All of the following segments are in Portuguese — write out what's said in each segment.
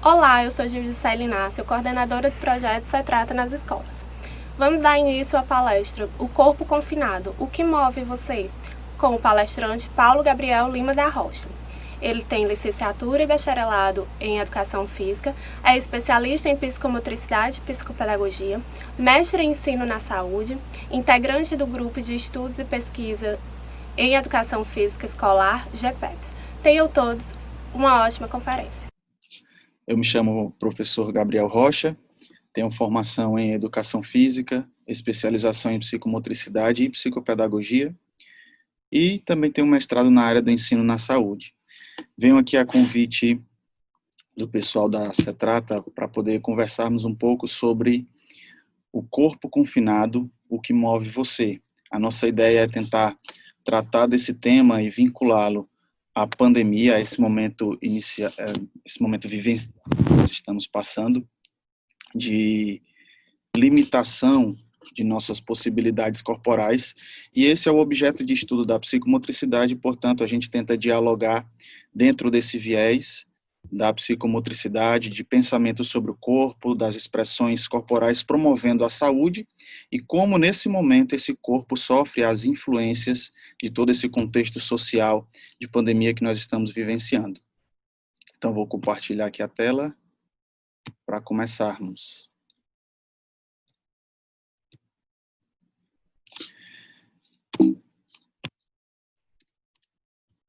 Olá, eu sou Giudicele Inácio, coordenadora do projeto Cetrata nas escolas. Vamos dar início à palestra O Corpo Confinado, o que move você? Com o palestrante Paulo Gabriel Lima da Rocha. Ele tem licenciatura e bacharelado em Educação Física, é especialista em Psicomotricidade e Psicopedagogia, mestre em Ensino na Saúde, integrante do Grupo de Estudos e Pesquisa em Educação Física Escolar, GEPEPS. Tenham todos uma ótima conferência. Eu me chamo professor Gabriel Rocha, tenho formação em Educação Física, especialização em Psicomotricidade e Psicopedagogia, e também tenho mestrado na área do ensino na saúde. Venho aqui a convite do pessoal da Cetrata para poder conversarmos um pouco sobre o corpo confinado, o que move você. A nossa ideia é tentar tratar desse tema e vinculá-lo à pandemia, a esse momento vivencial que nós estamos passando, de limitação de nossas possibilidades corporais, e esse é o objeto de estudo da psicomotricidade. Portanto, a gente tenta dialogar dentro desse viés da psicomotricidade, de pensamento sobre o corpo, das expressões corporais, promovendo a saúde, e como nesse momento esse corpo sofre as influências de todo esse contexto social de pandemia que nós estamos vivenciando. Então, vou compartilhar aqui a tela para começarmos.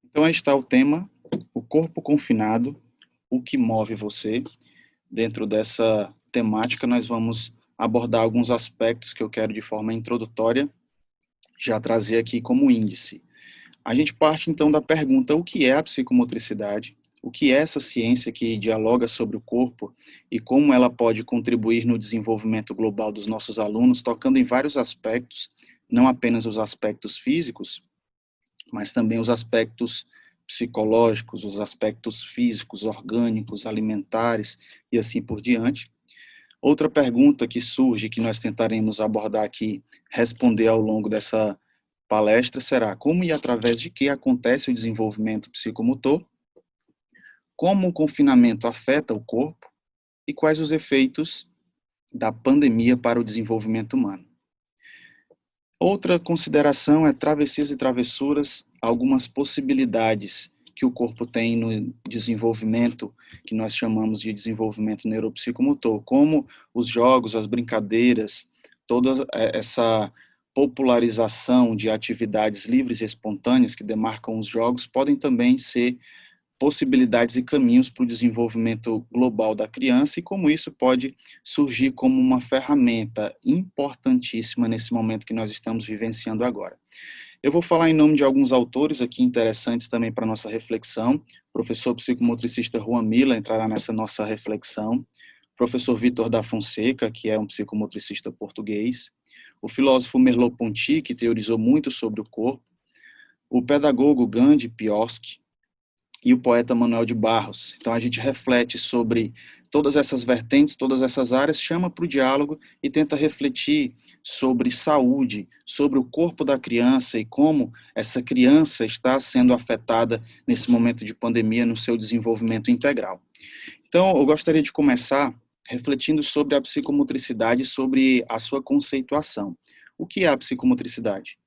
Então, aí está o tema, o corpo confinado, o que move você. Dentro dessa temática, nós vamos abordar alguns aspectos que eu quero, de forma introdutória, já trazer aqui como índice. A gente parte, então, da pergunta, o que é a psicomotricidade? O que é essa ciência que dialoga sobre o corpo e como ela pode contribuir no desenvolvimento global dos nossos alunos, tocando em vários aspectos, não apenas os aspectos físicos, mas também os aspectos psicológicos, os aspectos físicos, orgânicos, alimentares e assim por diante. Outra pergunta que surge, que nós tentaremos abordar aqui, responder ao longo dessa palestra, será como e através de que acontece o desenvolvimento psicomotor, como o confinamento afeta o corpo e quais os efeitos da pandemia para o desenvolvimento humano. Outra consideração é travessias e travessuras, algumas possibilidades que o corpo tem no desenvolvimento, que nós chamamos de desenvolvimento neuropsicomotor, como os jogos, as brincadeiras, toda essa popularização de atividades livres e espontâneas que demarcam os jogos podem também ser possibilidades e caminhos para o desenvolvimento global da criança, e como isso pode surgir como uma ferramenta importantíssima nesse momento que nós estamos vivenciando agora. Eu vou falar em nome de alguns autores aqui interessantes também para a nossa reflexão. O professor psicomotricista Juan Miller entrará nessa nossa reflexão. O professor Vitor da Fonseca, que é um psicomotricista português. O filósofo Merleau-Ponty, que teorizou muito sobre o corpo. O pedagogo Gandhi Pioski, e o poeta Manuel de Barros. Então a gente reflete sobre todas essas vertentes, todas essas áreas, chama para o diálogo e tenta refletir sobre saúde, sobre o corpo da criança e como essa criança está sendo afetada nesse momento de pandemia no seu desenvolvimento integral. Então eu gostaria de começar refletindo sobre a psicomotricidade, sobre a sua conceituação. O que é a psicomotricidade?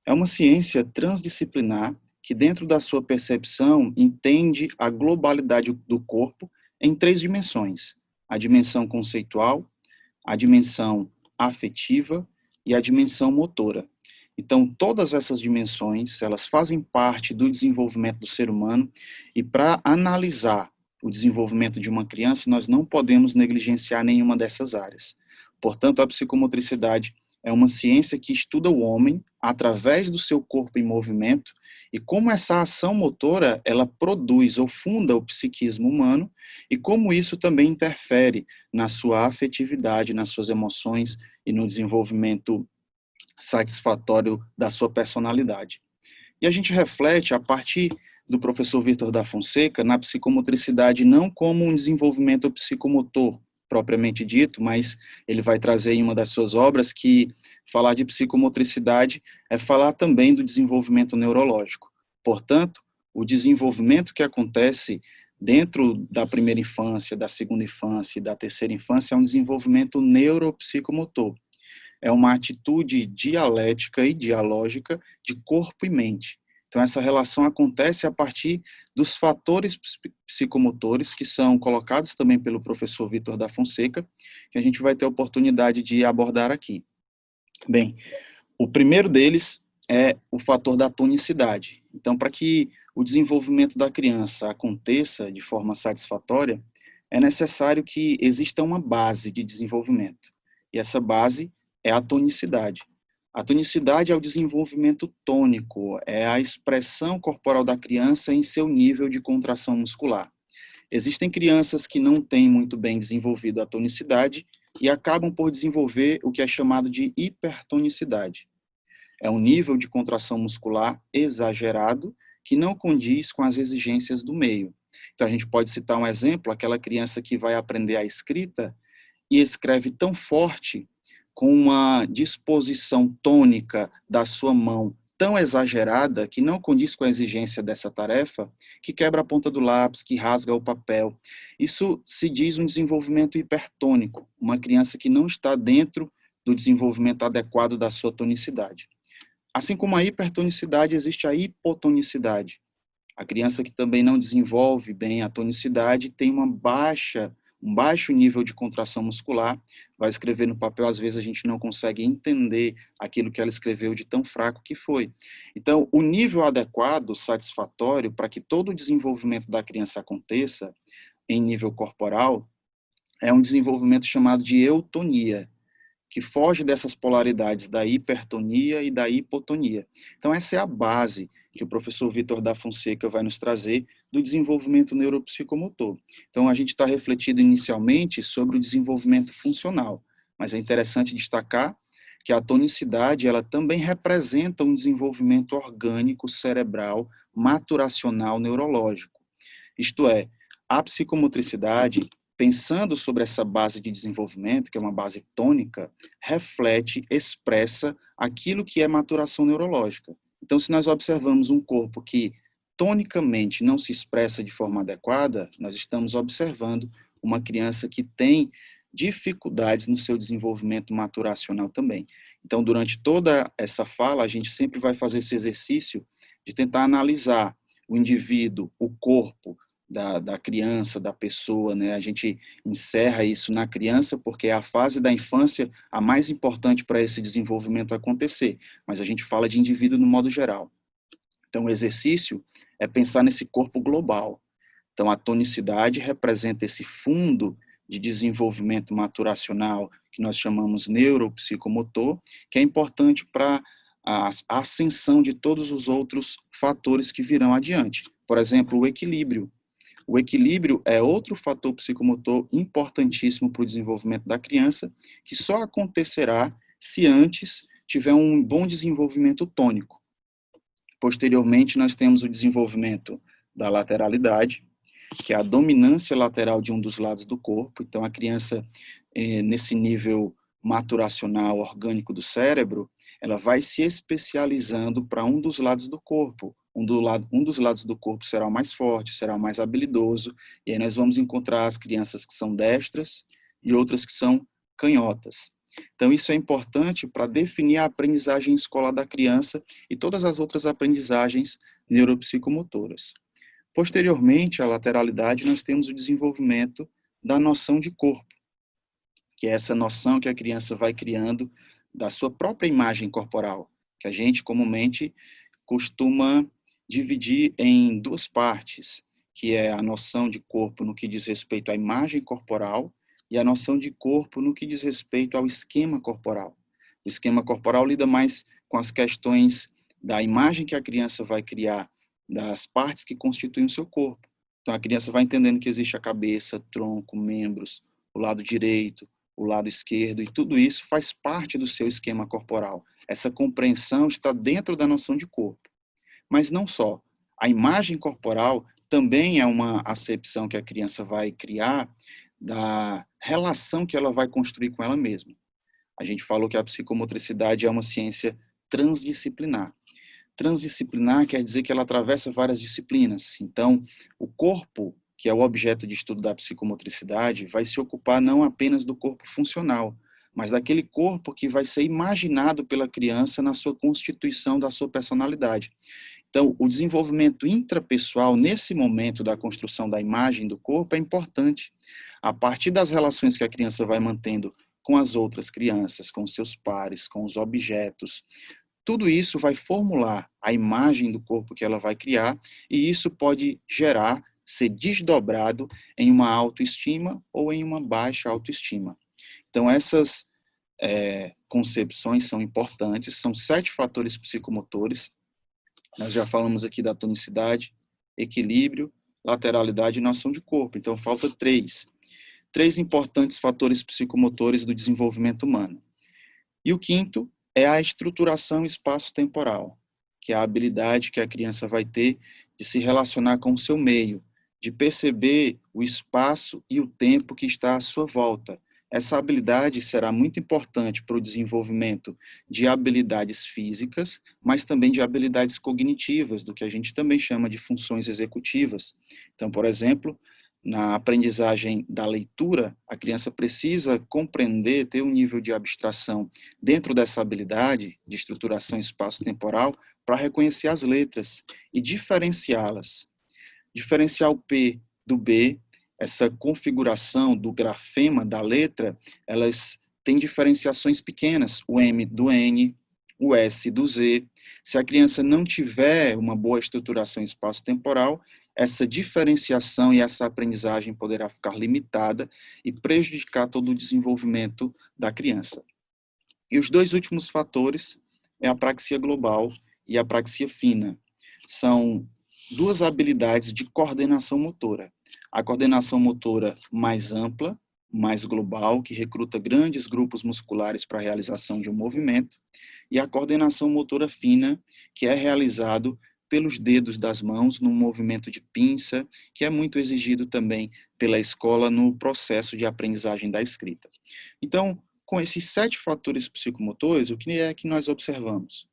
É uma ciência transdisciplinar que, dentro da sua percepção, entende a globalidade do corpo em 3 dimensões: a dimensão conceitual, a dimensão afetiva e a dimensão motora. Então, todas essas dimensões, elas fazem parte do desenvolvimento do ser humano, e para analisar o desenvolvimento de uma criança, nós não podemos negligenciar nenhuma dessas áreas. Portanto, a psicomotricidade é uma ciência que estuda o homem através do seu corpo em movimento e como essa ação motora ela produz ou funda o psiquismo humano e como isso também interfere na sua afetividade, nas suas emoções e no desenvolvimento satisfatório da sua personalidade. E a gente reflete a partir do professor Vitor da Fonseca na psicomotricidade não como um desenvolvimento psicomotor propriamente dito, mas ele vai trazer em uma das suas obras que falar de psicomotricidade é falar também do desenvolvimento neurológico. Portanto, o desenvolvimento que acontece dentro da primeira infância, da segunda infância e da terceira infância, é um desenvolvimento neuropsicomotor. É uma atitude dialética e dialógica de corpo e mente. Então, essa relação acontece a partir dos fatores psicomotores, que são colocados também pelo professor Vitor da Fonseca, que a gente vai ter a oportunidade de abordar aqui. Bem, o primeiro deles é o fator da tonicidade. Então, para que o desenvolvimento da criança aconteça de forma satisfatória, é necessário que exista uma base de desenvolvimento. E essa base é a tonicidade. A tonicidade é o desenvolvimento tônico, é a expressão corporal da criança em seu nível de contração muscular. Existem crianças que não têm muito bem desenvolvido a tonicidade e acabam por desenvolver o que é chamado de hipertonicidade. É um nível de contração muscular exagerado que não condiz com as exigências do meio. Então, a gente pode citar um exemplo, aquela criança que vai aprender a escrita e escreve tão forte, com uma disposição tônica da sua mão tão exagerada, que não condiz com a exigência dessa tarefa, que quebra a ponta do lápis, que rasga o papel. Isso se diz um desenvolvimento hipertônico, uma criança que não está dentro do desenvolvimento adequado da sua tonicidade. Assim como a hipertonicidade, existe a hipotonicidade. A criança que também não desenvolve bem a tonicidade tem um baixo nível de contração muscular, vai escrever no papel, às vezes a gente não consegue entender aquilo que ela escreveu de tão fraco que foi. Então, o nível adequado, satisfatório, para que todo o desenvolvimento da criança aconteça em nível corporal, é um desenvolvimento chamado de eutonia, que foge dessas polaridades da hipertonia e da hipotonia. Então, essa é a base que o professor Vitor da Fonseca vai nos trazer do desenvolvimento neuropsicomotor. Então, a gente está refletindo inicialmente sobre o desenvolvimento funcional, mas é interessante destacar que a tonicidade, ela também representa um desenvolvimento orgânico, cerebral, maturacional, neurológico. Isto é, a psicomotricidade, pensando sobre essa base de desenvolvimento, que é uma base tônica, reflete, expressa aquilo que é maturação neurológica. Então, se nós observamos um corpo que tonicamente não se expressa de forma adequada, nós estamos observando uma criança que tem dificuldades no seu desenvolvimento maturacional também. Então, durante toda essa fala, a gente sempre vai fazer esse exercício de tentar analisar o indivíduo, o corpo, da criança, da pessoa, né? A gente encerra isso na criança porque é a fase da infância a mais importante para esse desenvolvimento acontecer, mas a gente fala de indivíduo no modo geral. Então, o exercício é pensar nesse corpo global. Então, a tonicidade representa esse fundo de desenvolvimento maturacional que nós chamamos neuropsicomotor, que é importante para a ascensão de todos os outros fatores que virão adiante. Por exemplo, o equilíbrio. O equilíbrio é outro fator psicomotor importantíssimo para o desenvolvimento da criança, que só acontecerá se antes tiver um bom desenvolvimento tônico. Posteriormente, nós temos o desenvolvimento da lateralidade, que é a dominância lateral de um dos lados do corpo. Então, a criança, nesse nível maturacional orgânico do cérebro, ela vai se especializando para um dos lados do corpo. Um dos lados do corpo será o mais forte, será o mais habilidoso, e aí nós vamos encontrar as crianças que são destras e outras que são canhotas. Então, isso é importante para definir a aprendizagem escolar da criança e todas as outras aprendizagens neuropsicomotoras. Posteriormente à lateralidade, nós temos o desenvolvimento da noção de corpo, que é essa noção que a criança vai criando da sua própria imagem corporal, que a gente comumente costuma dividir em duas partes, que é a noção de corpo no que diz respeito à imagem corporal e a noção de corpo no que diz respeito ao esquema corporal. O esquema corporal lida mais com as questões da imagem que a criança vai criar das partes que constituem o seu corpo. Então, a criança vai entendendo que existe a cabeça, tronco, membros, o lado direito, o lado esquerdo, e tudo isso faz parte do seu esquema corporal. Essa compreensão está dentro da noção de corpo. Mas não só. A imagem corporal também é uma acepção que a criança vai criar da relação que ela vai construir com ela mesma. A gente falou que a psicomotricidade é uma ciência transdisciplinar. Transdisciplinar quer dizer que ela atravessa várias disciplinas. Então, o corpo que é o objeto de estudo da psicomotricidade, vai se ocupar não apenas do corpo funcional, mas daquele corpo que vai ser imaginado pela criança na sua constituição da sua personalidade. Então, o desenvolvimento intrapessoal, nesse momento da construção da imagem do corpo, é importante. A partir das relações que a criança vai mantendo com as outras crianças, com seus pares, com os objetos, tudo isso vai formular a imagem do corpo que ela vai criar, e isso pode gerar, ser desdobrado em uma autoestima ou em uma baixa autoestima. Então, essas concepções são importantes, são 7 fatores psicomotores. Nós já falamos aqui da tonicidade, equilíbrio, lateralidade e noção de corpo. Então, falta 3. 3 importantes fatores psicomotores do desenvolvimento humano. E o quinto é a estruturação espaço-temporal, que é a habilidade que a criança vai ter de se relacionar com o seu meio, de perceber o espaço e o tempo que está à sua volta. Essa habilidade será muito importante para o desenvolvimento de habilidades físicas, mas também de habilidades cognitivas, do que a gente também chama de funções executivas. Então, por exemplo, na aprendizagem da leitura, a criança precisa compreender, ter um nível de abstração dentro dessa habilidade de estruturação espaço-temporal para reconhecer as letras e diferenciá-las. Diferenciar o P do B, essa configuração do grafema da letra, elas têm diferenciações pequenas, o M do N, o S do Z. Se a criança não tiver uma boa estruturação espaço-temporal, essa diferenciação e essa aprendizagem poderá ficar limitada e prejudicar todo o desenvolvimento da criança. E os 2 últimos fatores é a apraxia global e a apraxia fina. São 2 habilidades de coordenação motora. A coordenação motora mais ampla, mais global, que recruta grandes grupos musculares para a realização de um movimento, e a coordenação motora fina, que é realizado pelos dedos das mãos num movimento de pinça, que é muito exigido também pela escola no processo de aprendizagem da escrita. Então, com esses 7 fatores psicomotores, o que é que nós observamos?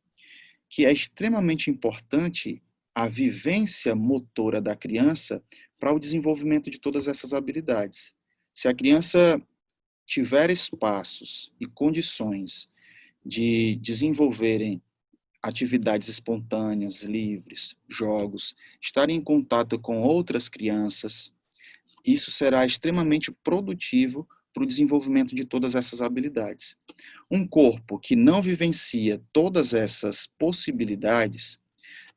Que é extremamente importante a vivência motora da criança para o desenvolvimento de todas essas habilidades. Se a criança tiver espaços e condições de desenvolverem atividades espontâneas, livres, jogos, estar em contato com outras crianças, isso será extremamente produtivo para o desenvolvimento de todas essas habilidades. Um corpo que não vivencia todas essas possibilidades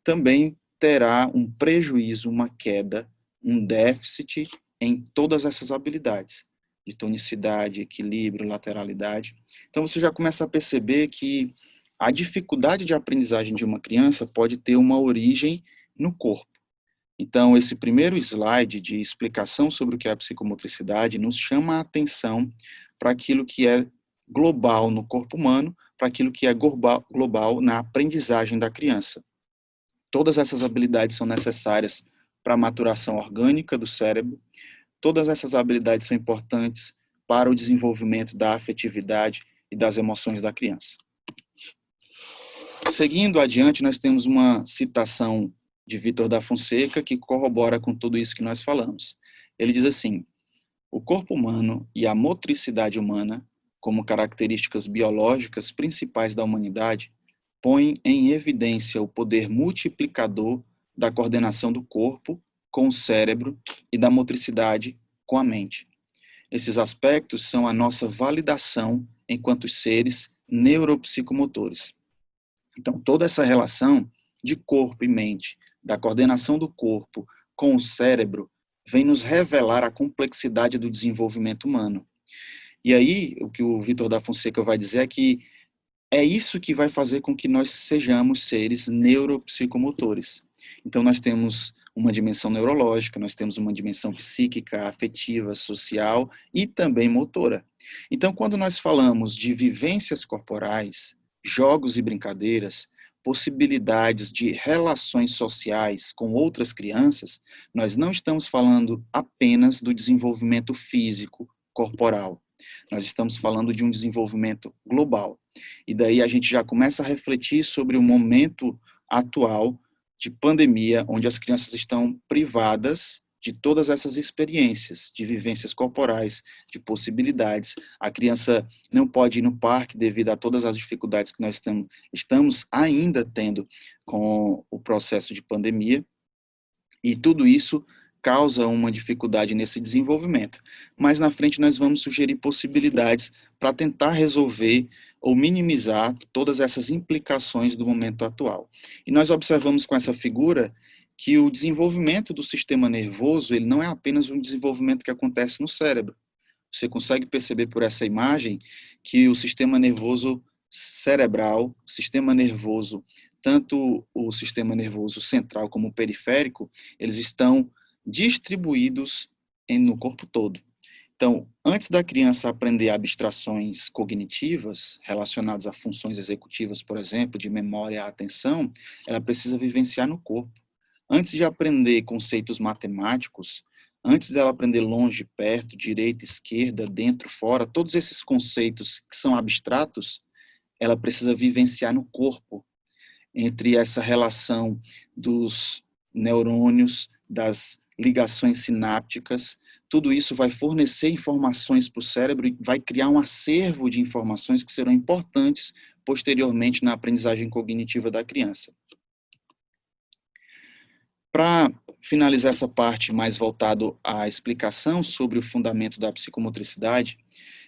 também terá um prejuízo, uma queda, um déficit em todas essas habilidades, de tonicidade, equilíbrio, lateralidade. Então você já começa a perceber que a dificuldade de aprendizagem de uma criança pode ter uma origem no corpo. Então, esse primeiro slide de explicação sobre o que é a psicomotricidade nos chama a atenção para aquilo que é global no corpo humano, para aquilo que é global na aprendizagem da criança. Todas essas habilidades são necessárias para a maturação orgânica do cérebro, todas essas habilidades são importantes para o desenvolvimento da afetividade e das emoções da criança. Seguindo adiante, nós temos uma citação de Vítor da Fonseca que corrobora com tudo isso que nós falamos. Ele diz assim: o corpo humano e a motricidade humana, como características biológicas principais da humanidade, põem em evidência o poder multiplicador da coordenação do corpo com o cérebro e da motricidade com a mente. Esses aspectos são a nossa validação enquanto seres neuropsicomotores. Então, toda essa relação de corpo e mente, da coordenação do corpo com o cérebro, vem nos revelar a complexidade do desenvolvimento humano. E aí, o que o Vítor da Fonseca vai dizer é que é isso que vai fazer com que nós sejamos seres neuropsicomotores. Então, nós temos uma dimensão neurológica, nós temos uma dimensão psíquica, afetiva, social e também motora. Então, quando nós falamos de vivências corporais, jogos e brincadeiras, possibilidades de relações sociais com outras crianças, nós não estamos falando apenas do desenvolvimento físico, corporal. Nós estamos falando de um desenvolvimento global. E daí a gente já começa a refletir sobre o momento atual de pandemia, onde as crianças estão privadas de todas essas experiências, de vivências corporais, de possibilidades. A criança não pode ir no parque devido a todas as dificuldades que nós estamos ainda tendo com o processo de pandemia, e tudo isso causa uma dificuldade nesse desenvolvimento. Mas na frente nós vamos sugerir possibilidades para tentar resolver ou minimizar todas essas implicações do momento atual. E nós observamos com essa figura que o desenvolvimento do sistema nervoso, ele não é apenas um desenvolvimento que acontece no cérebro. Você consegue perceber por essa imagem que o sistema nervoso cerebral, o sistema nervoso, tanto o sistema nervoso central como o periférico, eles estão distribuídos no corpo todo. Então, antes da criança aprender abstrações cognitivas relacionadas a funções executivas, por exemplo, de memória e atenção, ela precisa vivenciar no corpo. Antes de aprender conceitos matemáticos, antes dela aprender longe, perto, direita, esquerda, dentro, fora, todos esses conceitos que são abstratos, ela precisa vivenciar no corpo, entre essa relação dos neurônios, das ligações sinápticas. Tudo isso vai fornecer informações para o cérebro e vai criar um acervo de informações que serão importantes posteriormente na aprendizagem cognitiva da criança. Para finalizar essa parte mais voltado à explicação sobre o fundamento da psicomotricidade,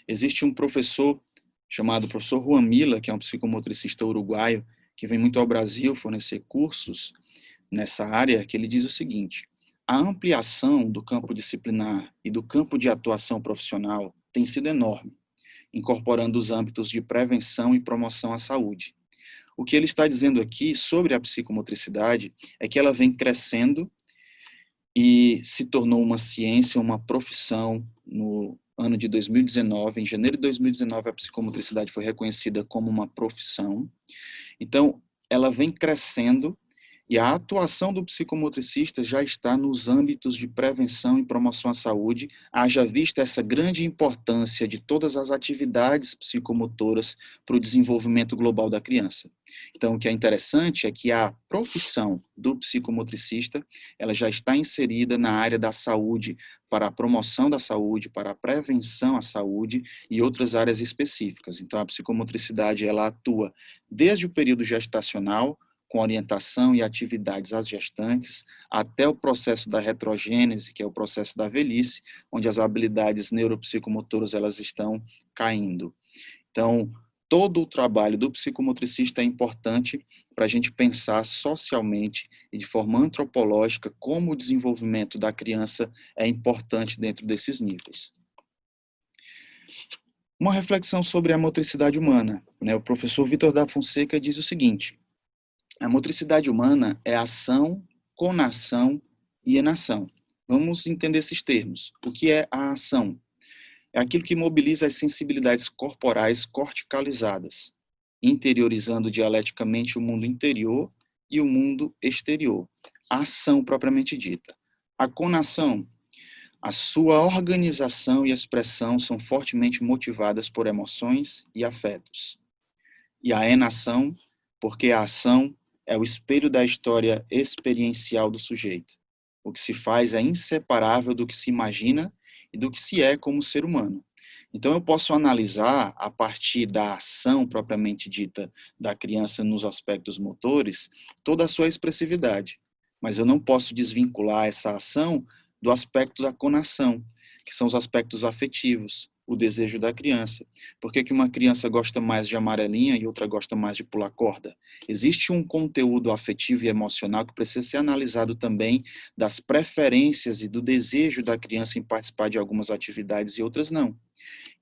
existe um professor chamado professor Juan Milla, que é um psicomotricista uruguaio, que vem muito ao Brasil fornecer cursos nessa área, que ele diz o seguinte: a ampliação do campo disciplinar e do campo de atuação profissional tem sido enorme, incorporando os âmbitos de prevenção e promoção à saúde. O que ele está dizendo aqui sobre a psicomotricidade é que ela vem crescendo e se tornou uma ciência, uma profissão no ano de 2019. Em janeiro de 2019, a psicomotricidade foi reconhecida como uma profissão. Então, ela vem crescendo e a atuação do psicomotricista já está nos âmbitos de prevenção e promoção à saúde, haja vista essa grande importância de todas as atividades psicomotoras para o desenvolvimento global da criança. Então, o que é interessante é que a profissão do psicomotricista, ela já está inserida na área da saúde, para a promoção da saúde, para a prevenção à saúde e outras áreas específicas. Então, a psicomotricidade, ela atua desde o período gestacional, com orientação e atividades às gestantes, até o processo da retrogênese, que é o processo da velhice, onde as habilidades neuropsicomotoras elas estão caindo. Então, todo o trabalho do psicomotricista é importante para a gente pensar socialmente e de forma antropológica como o desenvolvimento da criança é importante dentro desses níveis. Uma reflexão sobre a motricidade humana. O professor Vitor da Fonseca diz o seguinte: a motricidade humana é ação, conação e enação. Vamos entender esses termos. O que é a ação? É aquilo que mobiliza as sensibilidades corporais corticalizadas, interiorizando dialeticamente o mundo interior e o mundo exterior. A ação propriamente dita. A conação, a sua organização e expressão são fortemente motivadas por emoções e afetos. E a enação, porque a ação é o espelho da história experiencial do sujeito. O que se faz é inseparável do que se imagina e do que se é como ser humano. Então, eu posso analisar, a partir da ação propriamente dita da criança nos aspectos motores, toda a sua expressividade. Mas eu não posso desvincular essa ação do aspecto da conação, que são os aspectos afetivos, o desejo da criança. Por que uma criança gosta mais de amarelinha e outra gosta mais de pular corda? Existe um conteúdo afetivo e emocional que precisa ser analisado também, das preferências e do desejo da criança em participar de algumas atividades e outras não.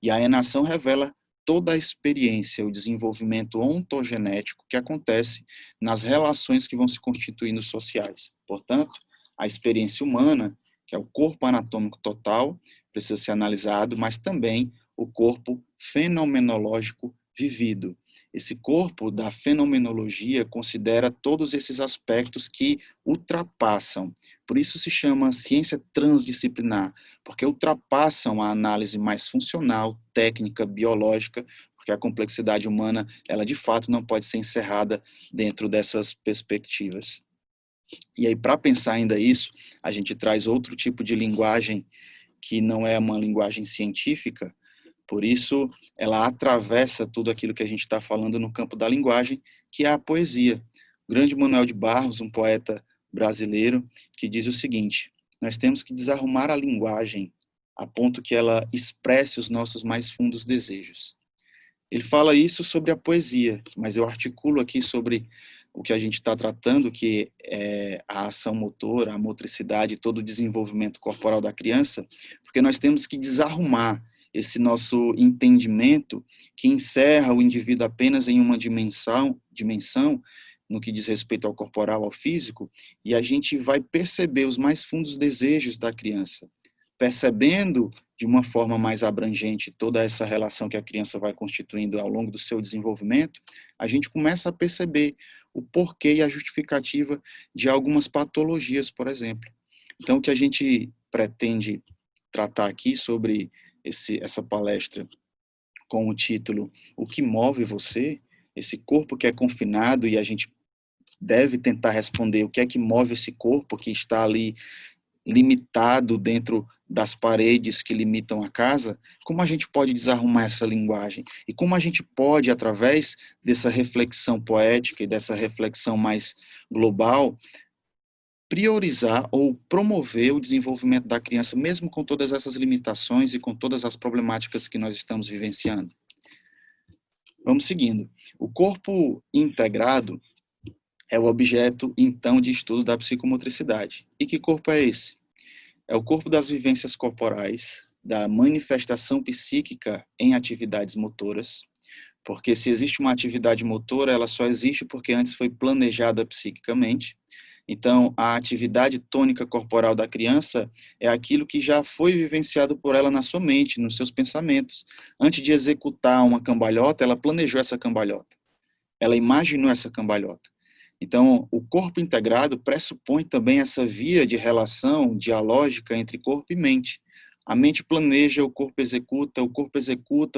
E a enação revela toda a experiência, o desenvolvimento ontogenético que acontece nas relações que vão se constituindo sociais. Portanto, a experiência humana, que é o corpo anatômico total, precisa ser analisado, mas também o corpo fenomenológico vivido. Esse corpo da fenomenologia considera todos esses aspectos que ultrapassam. Por isso se chama ciência transdisciplinar, porque ultrapassam a análise mais funcional, técnica, biológica, porque a complexidade humana, ela de fato não pode ser encerrada dentro dessas perspectivas. E aí, para pensar ainda isso, a gente traz outro tipo de linguagem que não é uma linguagem científica, por isso ela atravessa tudo aquilo que a gente está falando no campo da linguagem, que é a poesia. O grande Manuel de Barros, um poeta brasileiro, que diz o seguinte: nós temos que desarrumar a linguagem a ponto que ela expresse os nossos mais fundos desejos. Ele fala isso sobre a poesia, mas eu articulo aqui sobre o que a gente está tratando, que é a ação motora, a motricidade, todo o desenvolvimento corporal da criança, porque nós temos que desarrumar esse nosso entendimento que encerra o indivíduo apenas em uma dimensão no que diz respeito ao corporal, ao físico, e a gente vai perceber os mais fundos desejos da criança, percebendo de uma forma mais abrangente toda essa relação que a criança vai constituindo ao longo do seu desenvolvimento, a gente começa a perceber o porquê e a justificativa de algumas patologias, por exemplo. Então, o que a gente pretende tratar aqui sobre essa palestra com o título O que move você? Esse corpo que é confinado, e a gente deve tentar responder o que é que move esse corpo que está ali limitado dentro das paredes que limitam a casa, como a gente pode desarrumar essa linguagem? E como a gente pode, através dessa reflexão poética e dessa reflexão mais global, priorizar ou promover o desenvolvimento da criança, mesmo com todas essas limitações e com todas as problemáticas que nós estamos vivenciando? Vamos seguindo. O corpo integrado é o objeto, então, de estudo da psicomotricidade. E que corpo é esse? É o corpo das vivências corporais, da manifestação psíquica em atividades motoras, porque se existe uma atividade motora, ela só existe porque antes foi planejada psiquicamente. Então, a atividade tônica corporal da criança é aquilo que já foi vivenciado por ela na sua mente, nos seus pensamentos. Antes de executar uma cambalhota, ela planejou essa cambalhota. Ela imaginou essa cambalhota. Então, o corpo integrado pressupõe também essa via de relação dialógica entre corpo e mente. A mente planeja, o corpo executa,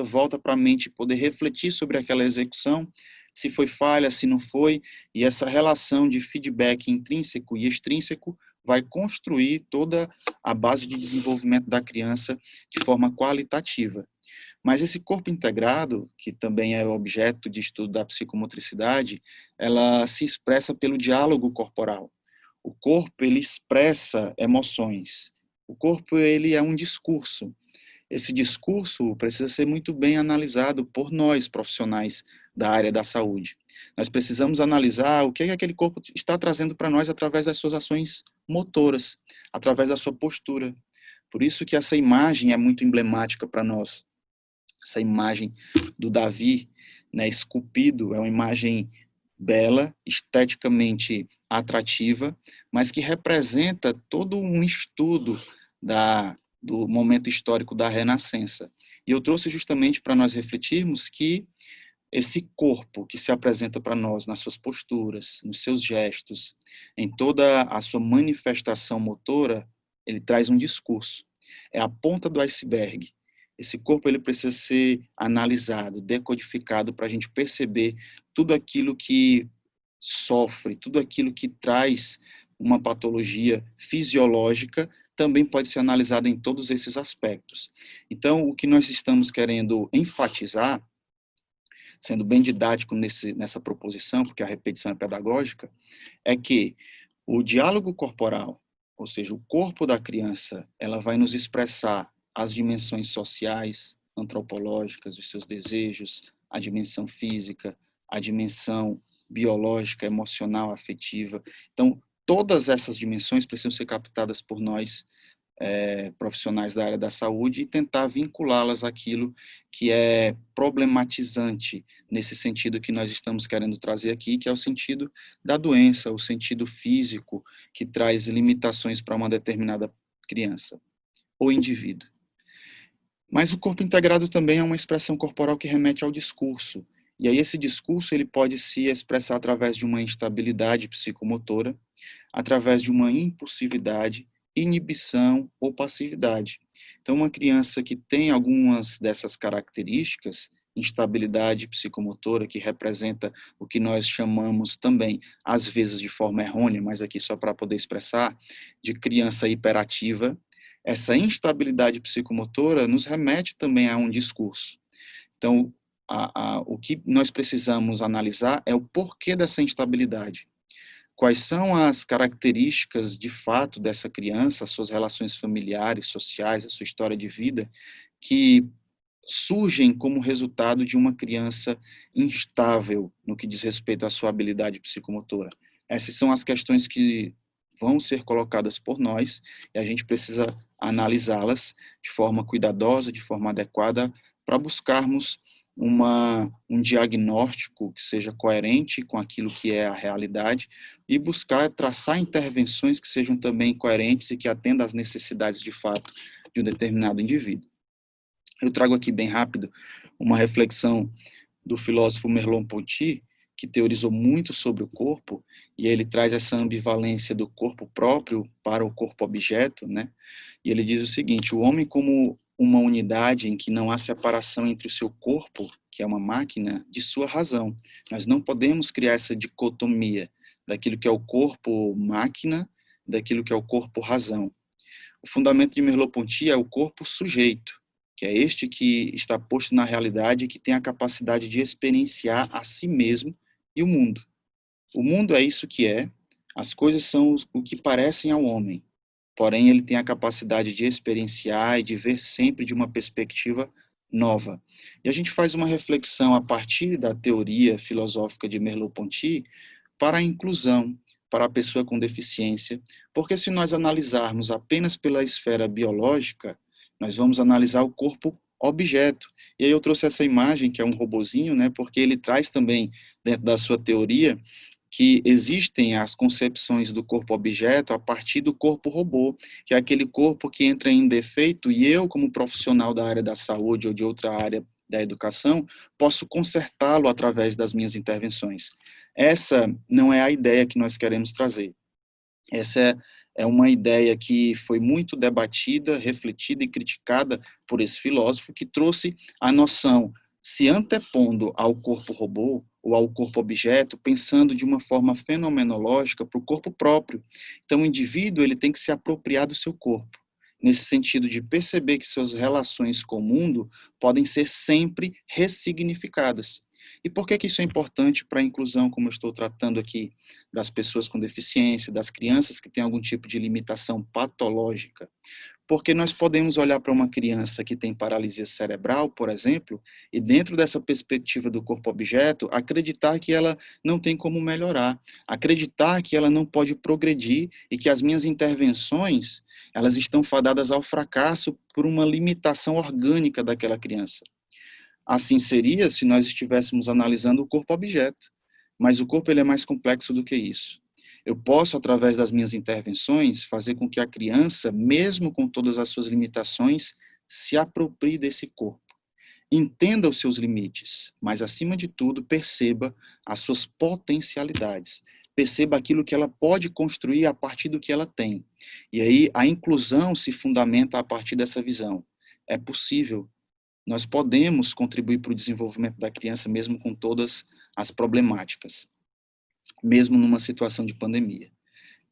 volta para a mente poder refletir sobre aquela execução, se foi falha, se não foi, e essa relação de feedback intrínseco e extrínseco vai construir toda a base de desenvolvimento da criança de forma qualitativa. Mas esse corpo integrado, que também é objeto de estudo da psicomotricidade, ela se expressa pelo diálogo corporal. O corpo, ele expressa emoções. O corpo, ele é um discurso. Esse discurso precisa ser muito bem analisado por nós, profissionais da área da saúde. Nós precisamos analisar o que aquele corpo está trazendo para nós através das suas ações motoras, através da sua postura. Por isso que essa imagem é muito emblemática para nós. Essa imagem do Davi, né, esculpido, é uma imagem bela, esteticamente atrativa, mas que representa todo um estudo do momento histórico da Renascença. E eu trouxe justamente para nós refletirmos que esse corpo que se apresenta para nós nas suas posturas, nos seus gestos, em toda a sua manifestação motora, ele traz um discurso. É a ponta do iceberg. Esse corpo ele precisa ser analisado, decodificado para a gente perceber tudo aquilo que sofre, tudo aquilo que traz uma patologia fisiológica também pode ser analisado em todos esses aspectos. Então, o que nós estamos querendo enfatizar, sendo bem didático nessa proposição, porque a repetição é pedagógica, é que o diálogo corporal, ou seja, o corpo da criança, ela vai nos expressar as dimensões sociais, antropológicas, os seus desejos, a dimensão física, a dimensão biológica, emocional, afetiva. Então, todas essas dimensões precisam ser captadas por nós, profissionais da área da saúde, e tentar vinculá-las àquilo que é problematizante nesse sentido que nós estamos querendo trazer aqui, que é o sentido da doença, o sentido físico que traz limitações para uma determinada criança ou indivíduo. Mas o corpo integrado também é uma expressão corporal que remete ao discurso. E aí esse discurso ele pode se expressar através de uma instabilidade psicomotora, através de uma impulsividade, inibição ou passividade. Então, uma criança que tem algumas dessas características, instabilidade psicomotora, que representa o que nós chamamos também, às vezes de forma errônea, mas aqui só para poder expressar, de criança hiperativa. Essa instabilidade psicomotora nos remete também a um discurso. Então, o que nós precisamos analisar é o porquê dessa instabilidade. Quais são as características de fato dessa criança, as suas relações familiares, sociais, a sua história de vida, que surgem como resultado de uma criança instável no que diz respeito à sua habilidade psicomotora. Essas são as questões que vão ser colocadas por nós e a gente precisa analisá-las de forma cuidadosa, de forma adequada, para buscarmos um diagnóstico que seja coerente com aquilo que é a realidade e buscar traçar intervenções que sejam também coerentes e que atendam às necessidades de fato de um determinado indivíduo. Eu trago aqui bem rápido uma reflexão do filósofo Merleau-Ponty, que teorizou muito sobre o corpo, e ele traz essa ambivalência do corpo próprio para o corpo objeto, né? E ele diz o seguinte: o homem como uma unidade em que não há separação entre o seu corpo, que é uma máquina, de sua razão. Nós não podemos criar essa dicotomia daquilo que é o corpo máquina, daquilo que é o corpo razão. O fundamento de Merleau-Ponty é o corpo sujeito, que é este que está posto na realidade e que tem a capacidade de experienciar a si mesmo e o mundo. O mundo é isso que é, as coisas são o que parecem ao homem, porém ele tem a capacidade de experienciar e de ver sempre de uma perspectiva nova. E a gente faz uma reflexão a partir da teoria filosófica de Merleau-Ponty para a inclusão, para a pessoa com deficiência, porque se nós analisarmos apenas pela esfera biológica, nós vamos analisar o corpo objeto. E aí eu trouxe essa imagem, que é um robozinho, né, porque ele traz também, dentro da sua teoria, que existem as concepções do corpo objeto a partir do corpo robô, que é aquele corpo que entra em defeito e eu, como profissional da área da saúde ou de outra área da educação, posso consertá-lo através das minhas intervenções. Essa não é a ideia que nós queremos trazer. Essa é uma ideia que foi muito debatida, refletida e criticada por esse filósofo, que trouxe a noção, se antepondo ao corpo robô ou ao corpo objeto, pensando de uma forma fenomenológica para o corpo próprio. Então, o indivíduo ele tem que se apropriar do seu corpo, nesse sentido de perceber que suas relações com o mundo podem ser sempre ressignificadas. E por que isso é importante para a inclusão, como eu estou tratando aqui, das pessoas com deficiência, das crianças que têm algum tipo de limitação patológica? Porque nós podemos olhar para uma criança que tem paralisia cerebral, por exemplo, e dentro dessa perspectiva do corpo-objeto, acreditar que ela não tem como melhorar, acreditar que ela não pode progredir e que as minhas intervenções, elas estão fadadas ao fracasso por uma limitação orgânica daquela criança. Assim seria se nós estivéssemos analisando o corpo-objeto, mas o corpo ele é mais complexo do que isso. Eu posso, através das minhas intervenções, fazer com que a criança, mesmo com todas as suas limitações, se aproprie desse corpo. Entenda os seus limites, mas, acima de tudo, perceba as suas potencialidades. Perceba aquilo que ela pode construir a partir do que ela tem. E aí a inclusão se fundamenta a partir dessa visão. É possível. Nós podemos contribuir para o desenvolvimento da criança mesmo com todas as problemáticas, mesmo numa situação de pandemia.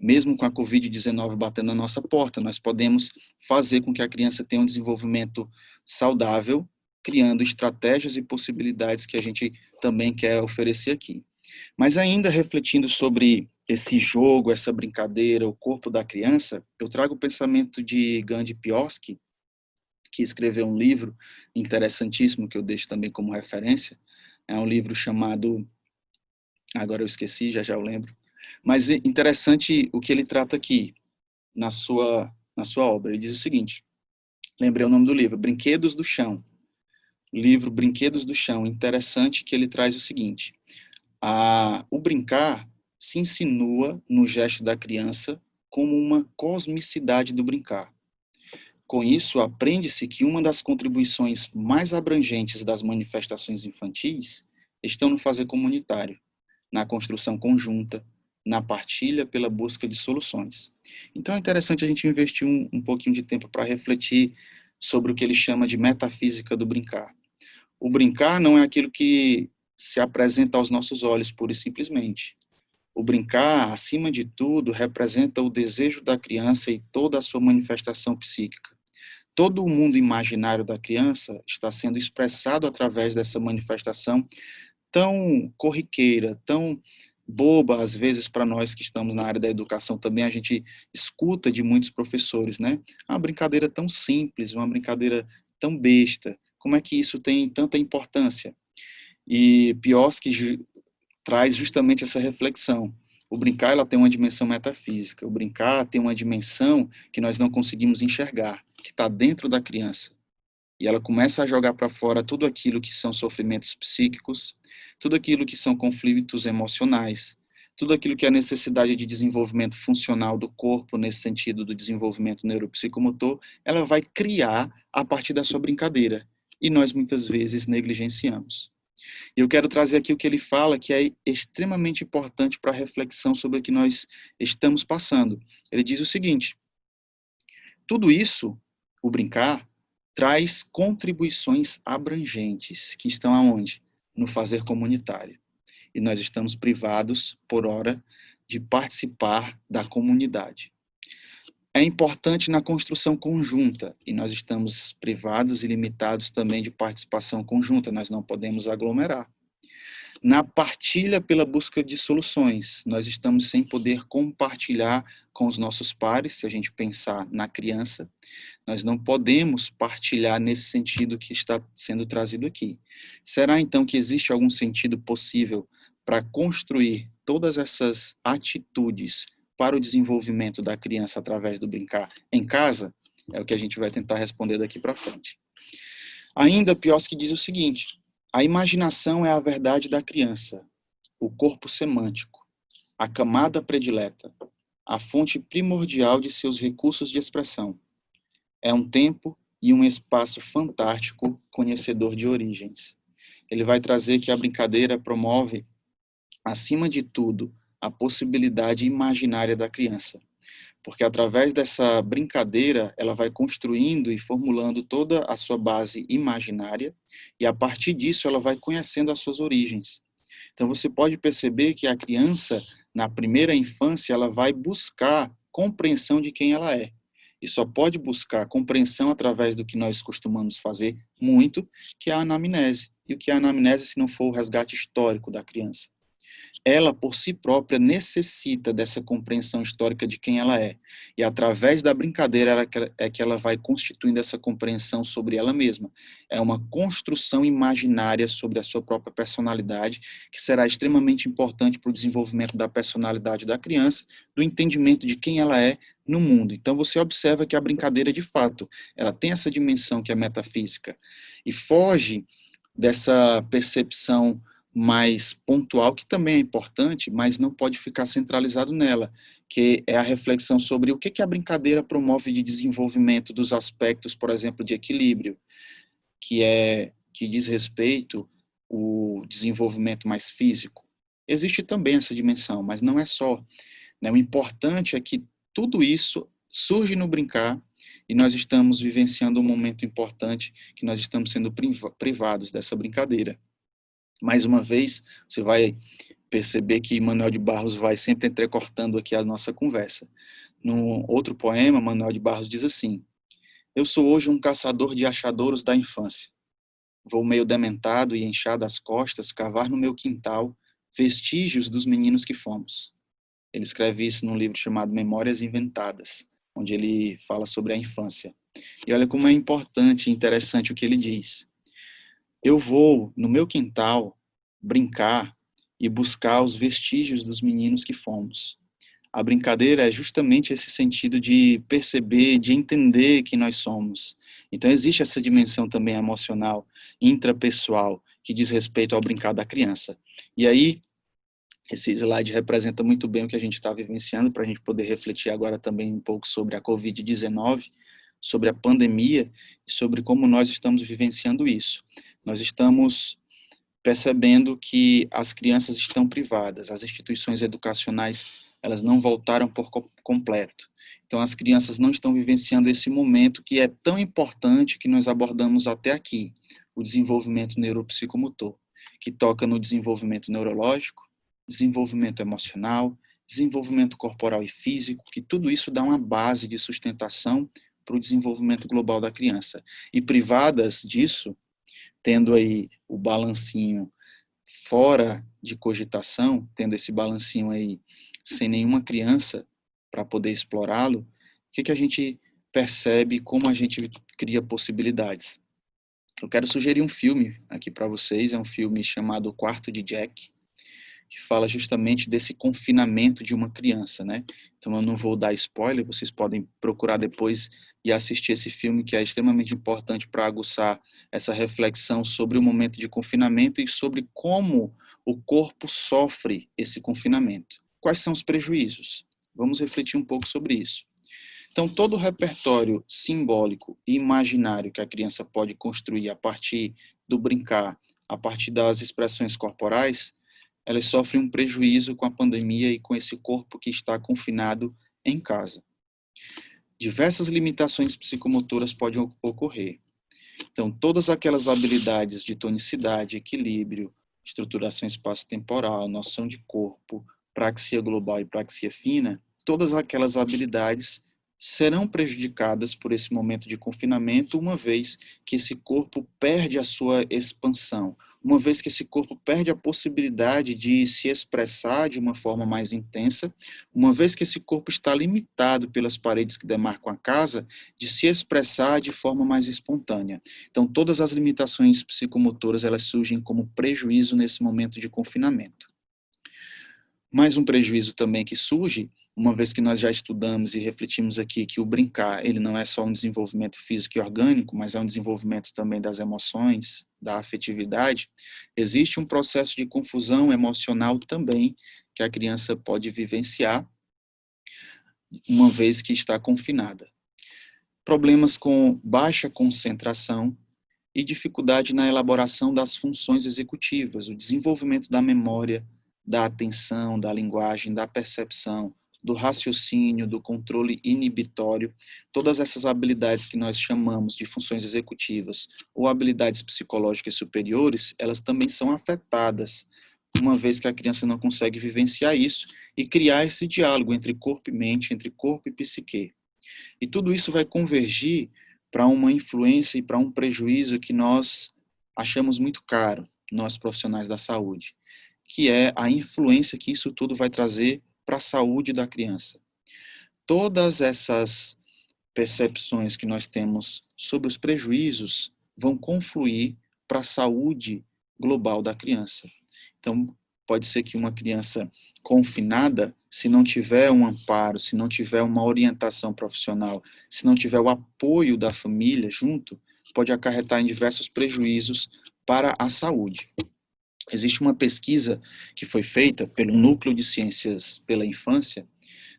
Mesmo com a Covid-19 batendo na nossa porta, nós podemos fazer com que a criança tenha um desenvolvimento saudável, criando estratégias e possibilidades que a gente também quer oferecer aqui. Mas ainda refletindo sobre esse jogo, essa brincadeira, o corpo da criança, eu trago o pensamento de Gandhi Pioski, que escreveu um livro interessantíssimo, que eu deixo também como referência. É um livro chamado, agora eu esqueci, já eu lembro, mas é interessante o que ele trata aqui, na sua obra. Ele diz o seguinte, lembrei o nome do livro, Brinquedos do Chão. Livro Brinquedos do Chão. Interessante que ele traz o seguinte, o brincar se insinua no gesto da criança como uma cosmicidade do brincar. Com isso, aprende-se que uma das contribuições mais abrangentes das manifestações infantis estão no fazer comunitário, na construção conjunta, na partilha pela busca de soluções. Então é interessante a gente investir um pouquinho de tempo para refletir sobre o que ele chama de metafísica do brincar. O brincar não é aquilo que se apresenta aos nossos olhos, pura e simplesmente. O brincar, acima de tudo, representa o desejo da criança e toda a sua manifestação psíquica. Todo o mundo imaginário da criança está sendo expressado através dessa manifestação tão corriqueira, tão boba, às vezes, para nós que estamos na área da educação também, a gente escuta de muitos professores, né? Uma brincadeira tão simples, uma brincadeira tão besta, como é que isso tem tanta importância? E Piosky traz justamente essa reflexão. O brincar, ela tem uma dimensão metafísica, o brincar tem uma dimensão que nós não conseguimos enxergar, que está dentro da criança. E ela começa a jogar para fora tudo aquilo que são sofrimentos psíquicos, tudo aquilo que são conflitos emocionais, tudo aquilo que é a necessidade de desenvolvimento funcional do corpo, nesse sentido do desenvolvimento neuropsicomotor, ela vai criar a partir da sua brincadeira. E nós muitas vezes negligenciamos. E eu quero trazer aqui o que ele fala, que é extremamente importante para a reflexão sobre o que nós estamos passando. Ele diz o seguinte: tudo isso, o brincar, traz contribuições abrangentes, que estão aonde? No fazer comunitário. E nós estamos privados, por hora, de participar da comunidade. É importante na construção conjunta, e nós estamos privados e limitados também de participação conjunta, nós não podemos aglomerar. Na partilha pela busca de soluções, nós estamos sem poder compartilhar com os nossos pares, se a gente pensar na criança, nós não podemos partilhar nesse sentido que está sendo trazido aqui. Será então que existe algum sentido possível para construir todas essas atitudes para o desenvolvimento da criança através do brincar em casa? É o que a gente vai tentar responder daqui para frente. Ainda Piosky diz o seguinte: a imaginação é a verdade da criança, o corpo semântico, a camada predileta, a fonte primordial de seus recursos de expressão. É um tempo e um espaço fantástico, conhecedor de origens. Ele vai trazer que a brincadeira promove, acima de tudo, a possibilidade imaginária da criança. Porque através dessa brincadeira, ela vai construindo e formulando toda a sua base imaginária, e a partir disso ela vai conhecendo as suas origens. Então você pode perceber que a criança, na primeira infância, ela vai buscar compreensão de quem ela é. E só pode buscar compreensão através do que nós costumamos fazer muito, que é a anamnese. E o que é a anamnese se não for o resgate histórico da criança? Ela, por si própria, necessita dessa compreensão histórica de quem ela é. E através da brincadeira é que ela vai constituindo essa compreensão sobre ela mesma. É uma construção imaginária sobre a sua própria personalidade, que será extremamente importante para o desenvolvimento da personalidade da criança, do entendimento de quem ela é no mundo. Então você observa que a brincadeira, de fato, ela tem essa dimensão que é metafísica e foge dessa percepção mais pontual, que também é importante, mas não pode ficar centralizado nela, que é a reflexão sobre o que a brincadeira promove de desenvolvimento dos aspectos, por exemplo, de equilíbrio, que diz respeito ao desenvolvimento mais físico. Existe também essa dimensão, mas não é só. Né? O importante é que tudo isso surge no brincar e nós estamos vivenciando um momento importante que nós estamos sendo privados dessa brincadeira. Mais uma vez, você vai perceber que Manuel de Barros vai sempre entrecortando aqui a nossa conversa. No outro poema, Manuel de Barros diz assim: eu sou hoje um caçador de achadouros da infância. Vou meio dementado e inchado as costas cavar no meu quintal vestígios dos meninos que fomos. Ele escreve isso num livro chamado Memórias Inventadas, onde ele fala sobre a infância. E olha como é importante e interessante o que ele diz. Eu vou, no meu quintal, brincar e buscar os vestígios dos meninos que fomos. A brincadeira é justamente esse sentido de perceber, de entender quem nós somos. Então existe essa dimensão também emocional, intrapessoal, que diz respeito ao brincar da criança. E aí, esse slide representa muito bem o que a gente está vivenciando, para a gente poder refletir agora também um pouco sobre a Covid-19, sobre a pandemia e sobre como nós estamos vivenciando isso. Nós estamos percebendo que as crianças estão privadas, as instituições educacionais, elas não voltaram por completo. Então, as crianças não estão vivenciando esse momento que é tão importante que nós abordamos até aqui, o desenvolvimento neuropsicomotor, que toca no desenvolvimento neurológico, desenvolvimento emocional, desenvolvimento corporal e físico, que tudo isso dá uma base de sustentação para o desenvolvimento global da criança. E privadas disso, tendo aí o balancinho fora de cogitação, tendo esse balancinho aí sem nenhuma criança para poder explorá-lo, o que a gente percebe, como a gente cria possibilidades? Eu quero sugerir um filme aqui para vocês, é um filme chamado O Quarto de Jack, que fala justamente desse confinamento de uma criança, né? Então eu não vou dar spoiler, vocês podem procurar depois e assistir esse filme, que é extremamente importante para aguçar essa reflexão sobre o momento de confinamento e sobre como o corpo sofre esse confinamento. Quais são os prejuízos? Vamos refletir um pouco sobre isso. Então, todo o repertório simbólico e imaginário que a criança pode construir a partir do brincar, a partir das expressões corporais, elas sofrem um prejuízo com a pandemia e com esse corpo que está confinado em casa. Diversas limitações psicomotoras podem ocorrer. Então, todas aquelas habilidades de tonicidade, equilíbrio, estruturação espaço-temporal, noção de corpo, praxia global e praxia fina, todas aquelas habilidades serão prejudicadas por esse momento de confinamento, uma vez que esse corpo perde a sua expansão, uma vez que esse corpo perde a possibilidade de se expressar de uma forma mais intensa, uma vez que esse corpo está limitado pelas paredes que demarcam a casa, de se expressar de forma mais espontânea. Então, todas as limitações psicomotoras, elas surgem como prejuízo nesse momento de confinamento. Mais um prejuízo também que surge, uma vez que nós já estudamos e refletimos aqui que o brincar, ele não é só um desenvolvimento físico e orgânico, mas é um desenvolvimento também das emoções, da afetividade, existe um processo de confusão emocional também que a criança pode vivenciar, uma vez que está confinada. Problemas com baixa concentração e dificuldade na elaboração das funções executivas, o desenvolvimento da memória, da atenção, da linguagem, da percepção, do raciocínio, do controle inibitório, todas essas habilidades que nós chamamos de funções executivas ou habilidades psicológicas superiores, elas também são afetadas, uma vez que a criança não consegue vivenciar isso e criar esse diálogo entre corpo e mente, entre corpo e psique. E tudo isso vai convergir para uma influência e para um prejuízo que nós achamos muito caro, nós profissionais da saúde, que é a influência que isso tudo vai trazer para a saúde da criança. Todas essas percepções que nós temos sobre os prejuízos vão confluir para a saúde global da criança. Então, pode ser que uma criança confinada, se não tiver um amparo, se não tiver uma orientação profissional, se não tiver o apoio da família junto, pode acarretar em diversos prejuízos para a saúde. Existe uma pesquisa que foi feita pelo Núcleo de Ciências pela Infância,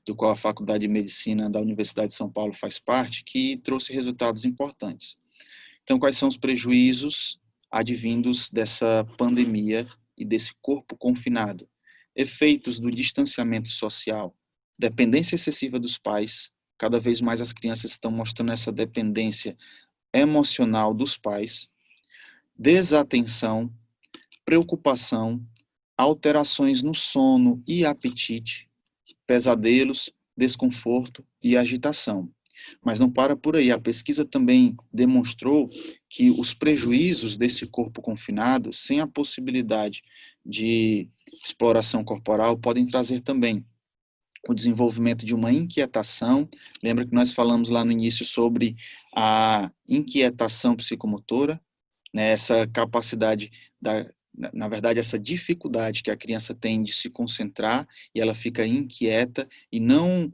do qual a Faculdade de Medicina da Universidade de São Paulo faz parte, que trouxe resultados importantes. Então, quais são os prejuízos advindos dessa pandemia e desse corpo confinado? Efeitos do distanciamento social, dependência excessiva dos pais, cada vez mais as crianças estão mostrando essa dependência emocional dos pais, desatenção, preocupação, alterações no sono e apetite, pesadelos, desconforto e agitação. Mas não para por aí. A pesquisa também demonstrou que os prejuízos desse corpo confinado, sem a possibilidade de exploração corporal, podem trazer também o desenvolvimento de uma inquietação. Lembra que nós falamos lá no início sobre a inquietação psicomotora, né? Essa capacidade na verdade, essa dificuldade que a criança tem de se concentrar e ela fica inquieta e não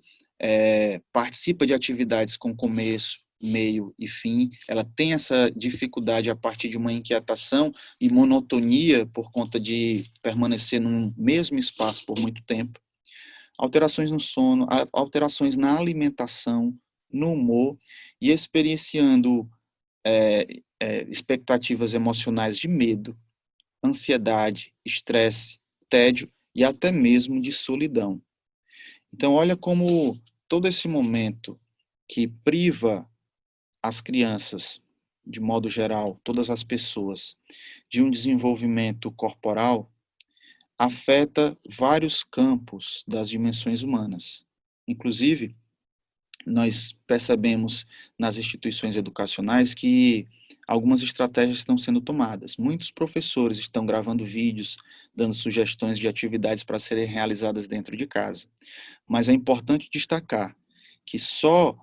participa de atividades com começo, meio e fim, ela tem essa dificuldade a partir de uma inquietação e monotonia por conta de permanecer num mesmo espaço por muito tempo, alterações no sono, alterações na alimentação, no humor e experienciando expectativas emocionais de medo, ansiedade, estresse, tédio e até mesmo de solidão. Então, olha como todo esse momento que priva as crianças de modo geral, todas as pessoas, de um desenvolvimento corporal, afeta vários campos das dimensões humanas. Inclusive, nós percebemos nas instituições educacionais que algumas estratégias estão sendo tomadas. Muitos professores estão gravando vídeos, dando sugestões de atividades para serem realizadas dentro de casa. Mas é importante destacar que só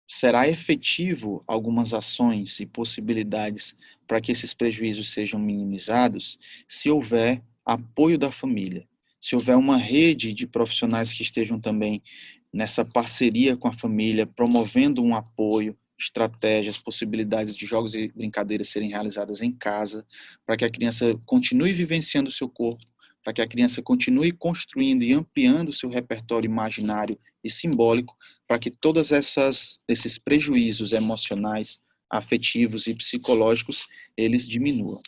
será efetivo algumas ações e possibilidades para que esses prejuízos sejam minimizados se houver apoio da família, se houver uma rede de profissionais que estejam também nessa parceria com a família, promovendo um apoio, estratégias, possibilidades de jogos e brincadeiras serem realizadas em casa, para que a criança continue vivenciando o seu corpo, para que a criança continue construindo e ampliando o seu repertório imaginário e simbólico, para que todos esses prejuízos emocionais, afetivos e psicológicos, eles diminuam.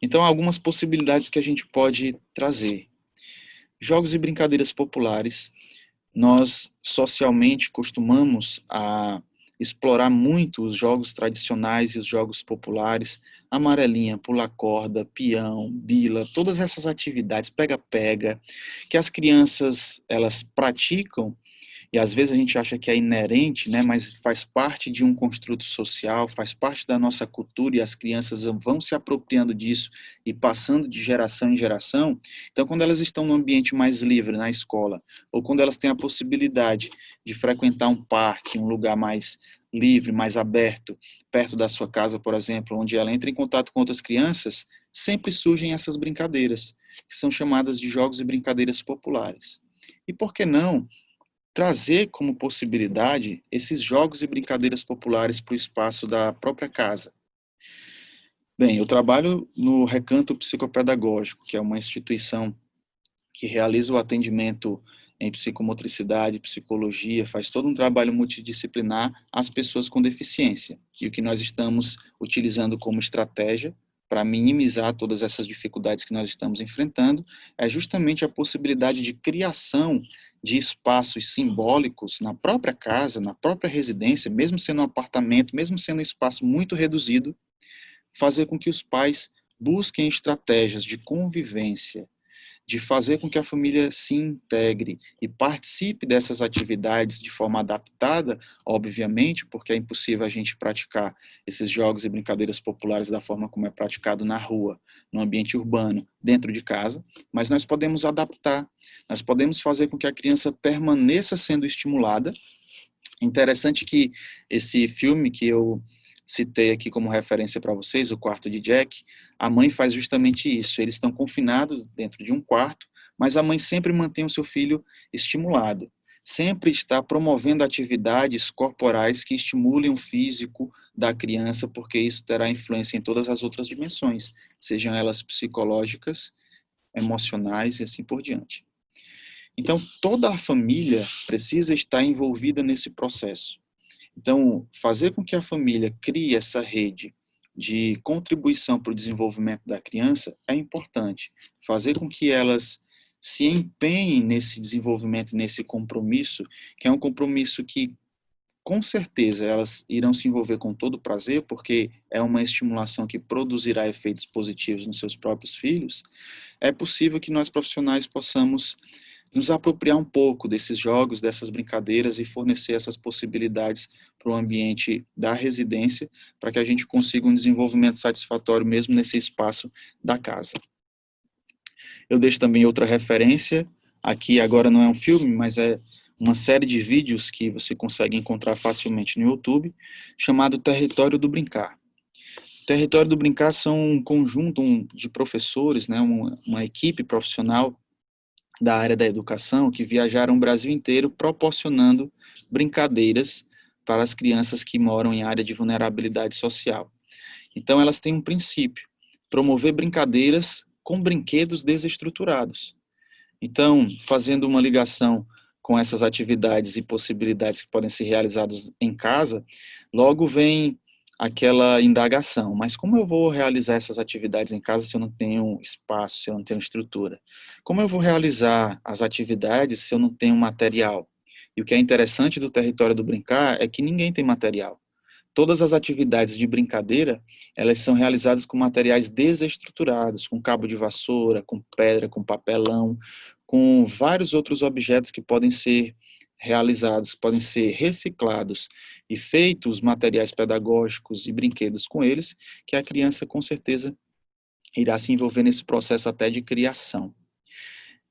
Então, há algumas possibilidades que a gente pode trazer. Jogos e brincadeiras populares, nós socialmente costumamos a explorar muito os jogos tradicionais e os jogos populares, amarelinha, pular corda, peão, bila, todas essas atividades, pega-pega, que as crianças elas praticam e às vezes a gente acha que é inerente, né, mas faz parte de um construto social, faz parte da nossa cultura e as crianças vão se apropriando disso e passando de geração em geração. Então, quando elas estão num ambiente mais livre na escola, ou quando elas têm a possibilidade de frequentar um parque, um lugar mais livre, mais aberto, perto da sua casa, por exemplo, onde ela entra em contato com outras crianças, sempre surgem essas brincadeiras, que são chamadas de jogos e brincadeiras populares. E por que não trazer como possibilidade esses jogos e brincadeiras populares para o espaço da própria casa? Bem, eu trabalho no Recanto Psicopedagógico, que é uma instituição que realiza o atendimento em psicomotricidade, psicologia, faz todo um trabalho multidisciplinar às pessoas com deficiência. E o que nós estamos utilizando como estratégia para minimizar todas essas dificuldades que nós estamos enfrentando é justamente a possibilidade de criação de espaços simbólicos na própria casa, na própria residência, mesmo sendo um apartamento, mesmo sendo um espaço muito reduzido, fazer com que os pais busquem estratégias de convivência, de fazer com que a família se integre e participe dessas atividades de forma adaptada, obviamente, porque é impossível a gente praticar esses jogos e brincadeiras populares da forma como é praticado na rua, no ambiente urbano, dentro de casa, mas nós podemos adaptar, nós podemos fazer com que a criança permaneça sendo estimulada. Interessante que esse filme que eu citei aqui como referência para vocês, O Quarto de Jack, a mãe faz justamente isso. Eles estão confinados dentro de um quarto, mas a mãe sempre mantém o seu filho estimulado, sempre está promovendo atividades corporais que estimulem o físico da criança, porque isso terá influência em todas as outras dimensões, sejam elas psicológicas, emocionais e assim por diante. Então, toda a família precisa estar envolvida nesse processo. Então, fazer com que a família crie essa rede de contribuição para o desenvolvimento da criança é importante. Fazer com que elas se empenhem nesse desenvolvimento, nesse compromisso, que é um compromisso que, com certeza, elas irão se envolver com todo prazer, porque é uma estimulação que produzirá efeitos positivos nos seus próprios filhos. É possível que nós profissionais possamos nos apropriar um pouco desses jogos, dessas brincadeiras e fornecer essas possibilidades para o ambiente da residência, para que a gente consiga um desenvolvimento satisfatório mesmo nesse espaço da casa. Eu deixo também outra referência, aqui agora não é um filme, mas é uma série de vídeos que você consegue encontrar facilmente no YouTube, chamado Território do Brincar. Território do Brincar são um conjunto de professores, né, uma equipe profissional da área da educação que viajaram o Brasil inteiro proporcionando brincadeiras para as crianças que moram em área de vulnerabilidade social. Então, elas têm um princípio: promover brincadeiras com brinquedos desestruturados. Então, fazendo uma ligação com essas atividades e possibilidades que podem ser realizadas em casa, logo vem aquela indagação: mas como eu vou realizar essas atividades em casa se eu não tenho espaço, se eu não tenho estrutura? Como eu vou realizar as atividades se eu não tenho material? E o que é interessante do Território do Brincar é que ninguém tem material. Todas as atividades de brincadeira, elas são realizadas com materiais desestruturados, com cabo de vassoura, com pedra, com papelão, com vários outros objetos que podem ser realizados, podem ser reciclados e feitos materiais pedagógicos e brinquedos com eles, que a criança com certeza irá se envolver nesse processo até de criação.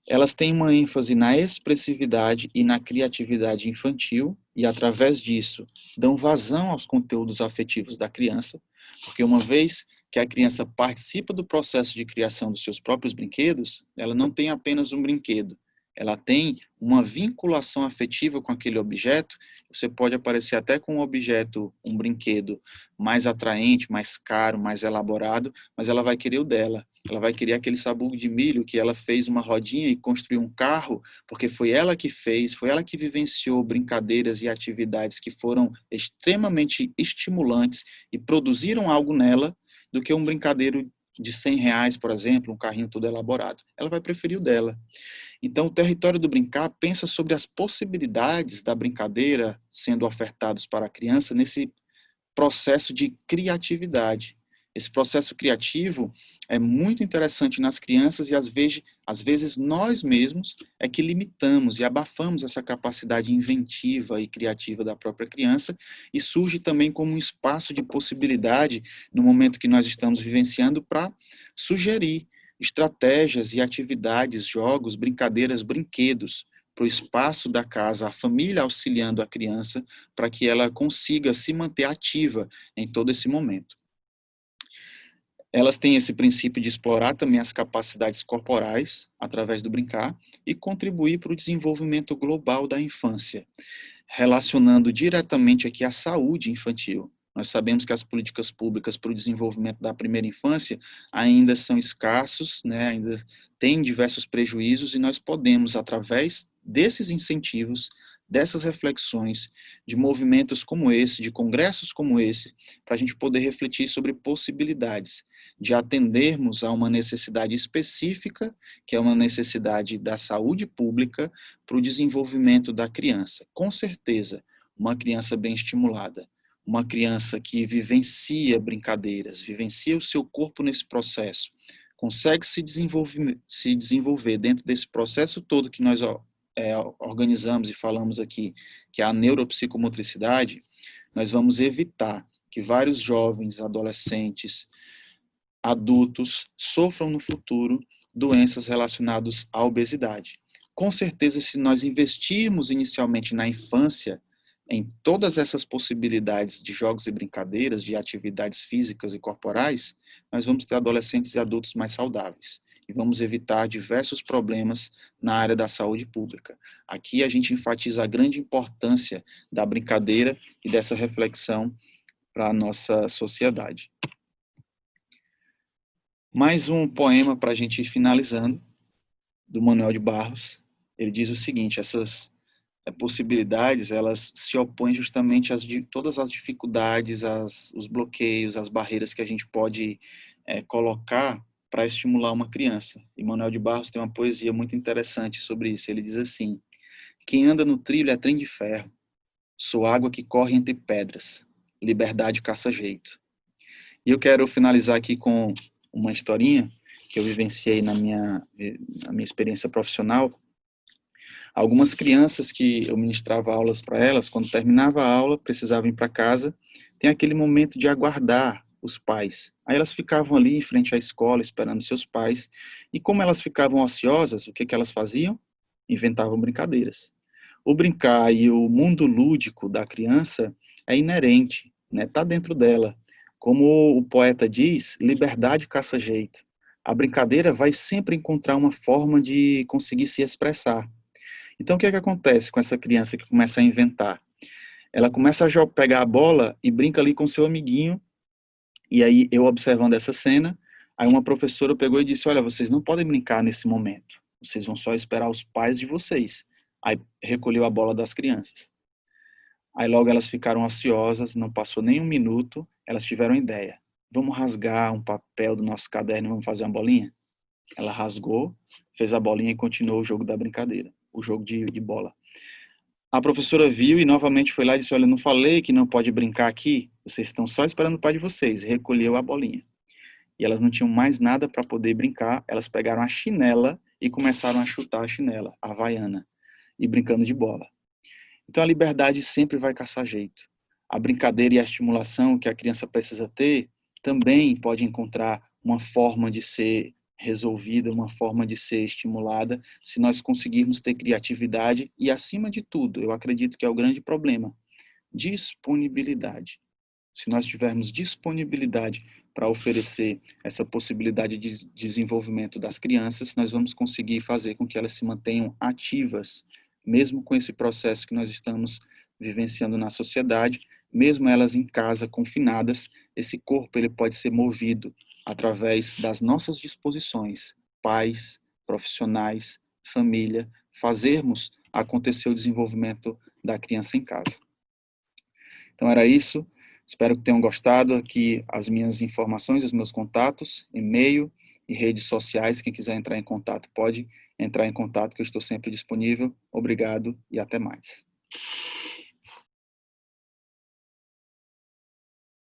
Elas têm uma ênfase na expressividade e na criatividade infantil e, através disso, dão vazão aos conteúdos afetivos da criança, porque uma vez que a criança participa do processo de criação dos seus próprios brinquedos, ela não tem apenas um brinquedo, ela tem uma vinculação afetiva com aquele objeto. Você pode aparecer até com um objeto, um brinquedo mais atraente, mais caro, mais elaborado, mas ela vai querer o dela. Ela vai querer aquele sabugo de milho que ela fez uma rodinha e construiu um carro, porque foi ela que fez, foi ela que vivenciou brincadeiras e atividades que foram extremamente estimulantes e produziram algo nela, do que um brincadeiro de R$ 100, por exemplo, um carrinho todo elaborado. Ela vai preferir o dela. Então, o território do brincar pensa sobre as possibilidades da brincadeira sendo ofertados para a criança nesse processo de criatividade. Esse processo criativo é muito interessante nas crianças e, às vezes, nós mesmos é que limitamos e abafamos essa capacidade inventiva e criativa da própria criança, e surge também como um espaço de possibilidade no momento que nós estamos vivenciando para sugerir estratégias e atividades, jogos, brincadeiras, brinquedos para o espaço da casa, a família auxiliando a criança para que ela consiga se manter ativa em todo esse momento. Elas têm esse princípio de explorar também as capacidades corporais através do brincar e contribuir para o desenvolvimento global da infância, relacionando diretamente aqui a saúde infantil. Nós sabemos que as políticas públicas para o desenvolvimento da primeira infância ainda são escassos, né, ainda têm diversos prejuízos, e nós podemos, através desses incentivos, dessas reflexões, de movimentos como esse, de congressos como esse, para a gente poder refletir sobre possibilidades de atendermos a uma necessidade específica, que é uma necessidade da saúde pública para o desenvolvimento da criança. Com certeza, uma criança bem estimulada, uma criança que vivencia brincadeiras, vivencia o seu corpo nesse processo, consegue se desenvolver dentro desse processo todo que nós organizamos e falamos aqui, que é a neuropsicomotricidade, nós vamos evitar que vários jovens, adolescentes, adultos sofram no futuro doenças relacionadas à obesidade. Com certeza, se nós investirmos inicialmente na infância, em todas essas possibilidades de jogos e brincadeiras, de atividades físicas e corporais, nós vamos ter adolescentes e adultos mais saudáveis e vamos evitar diversos problemas na área da saúde pública. Aqui a gente enfatiza a grande importância da brincadeira e dessa reflexão para a nossa sociedade. Mais um poema para a gente ir finalizando, do Manuel de Barros. Ele diz o seguinte: essas possibilidades, elas se opõem justamente a todas as dificuldades, os bloqueios, as barreiras que a gente pode colocar para estimular uma criança. E Manuel de Barros tem uma poesia muito interessante sobre isso. Ele diz assim: quem anda no trilho é trem de ferro, sou água que corre entre pedras, liberdade caça jeito. E eu quero finalizar aqui com uma historinha que eu vivenciei na minha experiência profissional. Algumas crianças que eu ministrava aulas para elas, quando terminava a aula, precisavam ir para casa, tem aquele momento de aguardar os pais. Aí elas ficavam ali em frente à escola, esperando seus pais, e como elas ficavam ociosas, o que elas faziam? Inventavam brincadeiras. O brincar e o mundo lúdico da criança é inerente, né? Tá dentro dela. Como o poeta diz, liberdade caça jeito. A brincadeira vai sempre encontrar uma forma de conseguir se expressar. Então, o que acontece com essa criança que começa a inventar? Ela começa a pegar a bola e brinca ali com seu amiguinho, e aí eu observando essa cena, aí uma professora pegou e disse: olha, vocês não podem brincar nesse momento, vocês vão só esperar os pais de vocês. Aí recolheu a bola das crianças. Aí logo elas ficaram ansiosas, não passou nem um minuto, elas tiveram ideia: vamos rasgar um papel do nosso caderno e vamos fazer uma bolinha? Ela rasgou, fez a bolinha e continuou o jogo da brincadeira, o jogo de bola. A professora viu e novamente foi lá e disse: olha, não falei que não pode brincar aqui? Vocês estão só esperando o pai de vocês, recolheu a bolinha. E elas não tinham mais nada para poder brincar, elas pegaram a chinela e começaram a chutar a chinela, a havaiana, e brincando de bola. Então a liberdade sempre vai caçar jeito. A brincadeira e a estimulação que a criança precisa ter também pode encontrar uma forma de ser resolvida, uma forma de ser estimulada, se nós conseguirmos ter criatividade e, acima de tudo, eu acredito que é o grande problema, disponibilidade. Se nós tivermos disponibilidade para oferecer essa possibilidade de desenvolvimento das crianças, nós vamos conseguir fazer com que elas se mantenham ativas, mesmo com esse processo que nós estamos vivenciando na sociedade, mesmo elas em casa confinadas, esse corpo ele pode ser movido através das nossas disposições, pais, profissionais, família, fazermos acontecer o desenvolvimento da criança em casa. Então era isso. Espero que tenham gostado. Aqui as minhas informações, os meus contatos, e-mail e redes sociais. Quem quiser entrar em contato pode entrar em contato, que eu estou sempre disponível. Obrigado e até mais.